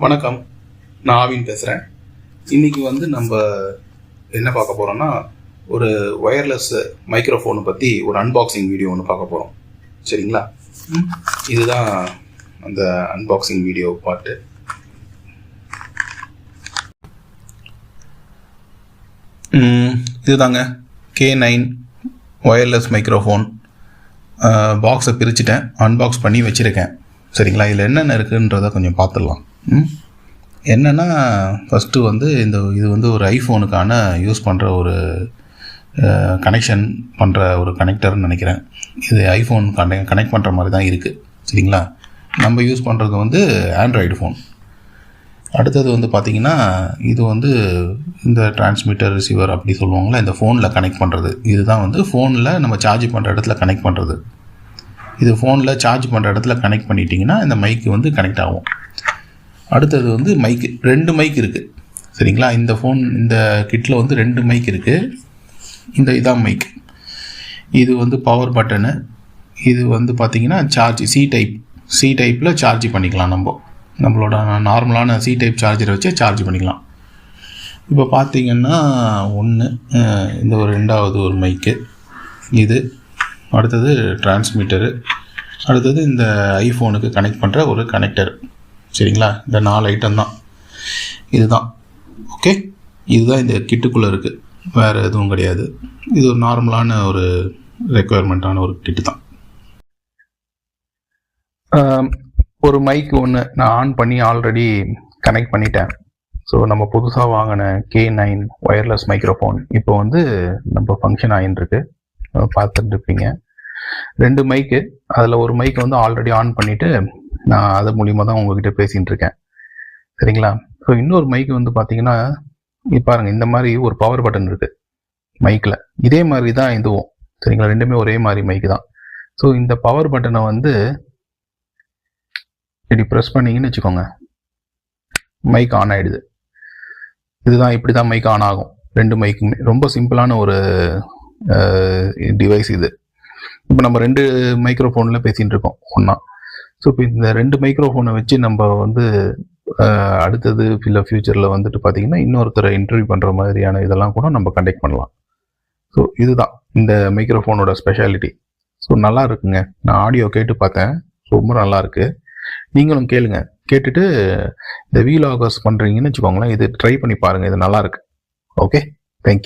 வணக்கம், நான் ஆவின் பேசுகிறேன். இன்றைக்கி நம்ம என்ன பார்க்க போகிறோம்னா, ஒரு ஒயர்லெஸ் மைக்ரோஃபோனை பற்றி ஒரு அன்பாக்சிங் வீடியோ ஒன்று பார்க்க போகிறோம். சரிங்களா? இதுதான் அந்த அன்பாக்சிங் வீடியோ பார்ட்டு. இதுதாங்க K9 ஒயர்லெஸ் மைக்ரோஃபோன். பாக்ஸை பிரிச்சுட்டேன், அன்பாக்ஸ் பண்ணி வச்சுருக்கேன். சரிங்களா? இதில் என்னென்ன இருக்குன்றதை கொஞ்சம் பார்த்துடலாம். என்னென்னா, ஃபஸ்ட்டு இது ஒரு ஐஃபோனுக்கான யூஸ் பண்ணுற ஒரு கனெக்ஷன் பண்ணுற ஒரு கனெக்டர்னு நினைக்கிறேன். இது ஐஃபோன் கனெக்ட் பண்ணுற மாதிரி தான் இருக்குது. சரிங்களா? நம்ம யூஸ் பண்ணுறது ஆண்ட்ராய்டு ஃபோன். அடுத்தது பார்த்திங்கன்னா, இது இந்த டிரான்ஸ்மிட்டர் ரிசீவர் அப்படி சொல்லுவாங்களா, இந்த ஃபோனில் கனெக்ட் பண்ணுறது. இதுதான் ஃபோனில் நம்ம சார்ஜ் பண்ணுற இடத்துல கனெக்ட் பண்ணுறது. இது ஃபோனில் சார்ஜ் பண்ணுற இடத்துல கனெக்ட் பண்ணிட்டீங்கன்னா இந்த மைக்கு கனெக்ட் ஆகும். அடுத்தது மைக்கு, 2 மைக் இருக்குது. சரிங்களா? இந்த கிட்டில் 2 மைக் இருக்குது. இதான் மைக். இது பவர் பட்டனு. இது பார்த்திங்கன்னா சார்ஜ் சி டைப்பில் சார்ஜ் பண்ணிக்கலாம். நம்மளோட நார்மலான சி டைப் சார்ஜரை வச்சு சார்ஜ் பண்ணிக்கலாம். இப்போ பார்த்திங்கன்னா இந்த ரெண்டாவது ஒரு மைக்கு இது. அடுத்தது டிரான்ஸ்மிட்டரு. அடுத்தது இந்த ஐஃபோனுக்கு கனெக்ட் பண்ணுற ஒரு கனெக்டர். சரிங்களா? இந்த 4 ஐட்டம் தான். இதுதான். ஓகே, இதுதான் இந்த கிட்டுக்குள்ளே இருக்குது, வேறு எதுவும் கிடையாது. இது ஒரு நார்மலான ஒரு ரெக்குயர்மெண்ட்டான ஒரு கிட்டு தான். ஒரு மைக்கு நான் ஆன் பண்ணி ஆல்ரெடி கனெக்ட் பண்ணிட்டேன். ஸோ நம்ம புதுசாக வாங்கின K9 ஒயர்லெஸ் மைக்ரோஃபோன் இப்போ நம்ம ஃபங்க்ஷன் ஆகிட்டுருக்கு, பார்த்துட்டு இருப்பீங்க. 2 மைக்கு, அதில் ஒரு மைக் ஆல்ரெடி ஆன் பண்ணிவிட்டு நான் அது மூலிமா தான் உங்ககிட்ட பேசிகிட்டு இருக்கேன். சரிங்களா? ஸோ இன்னொரு மைக்கு பார்த்தீங்கன்னா, பாருங்கள், இந்த மாதிரி ஒரு பவர் பட்டன் இருக்குது மைக்கில். இதே மாதிரி தான் இதுவும். சரிங்களா? ரெண்டுமே ஒரே மாதிரி மைக்கு தான். ஸோ இந்த பவர் பட்டனை இப்படி ப்ரெஸ் பண்ணிங்கன்னு வச்சுக்கோங்க, மைக் ஆன் ஆகிடுது. இதுதான், இப்படி தான் மைக் ஆன் ஆகும். 2 மைக்குமே ரொம்ப சிம்பிளான ஒரு டிவைஸ் இது. இப்போ நம்ம 2 மைக்ரோஃபோனில் பேசிகிட்டு இருக்கோம் ஒன்றா. ஸோ இப்போ இந்த 2 மைக்ரோஃபோனை வச்சு நம்ம அடுத்தது ஃபியூச்சரில் பார்த்திங்கன்னா இன்னொருத்தரை இன்டர்வியூ பண்ணுற மாதிரியான இதெல்லாம் கூட நம்ம கண்டக்ட் பண்ணலாம். ஸோ இதுதான் இந்த மைக்ரோஃபோனோட ஸ்பெஷாலிட்டி. ஸோ நல்லா இருக்குங்க. நான் ஆடியோ கேட்டு பார்த்தேன், ரொம்ப நல்லா இருக்குது. நீங்களும் கேளுங்க. கேட்டுட்டு இந்த வீலாகர்ஸ் பண்ணுறீங்கன்னு வச்சுக்கோங்களேன், இது ட்ரை பண்ணி பாருங்கள். இது நல்லாயிருக்கு. Okay, thank you.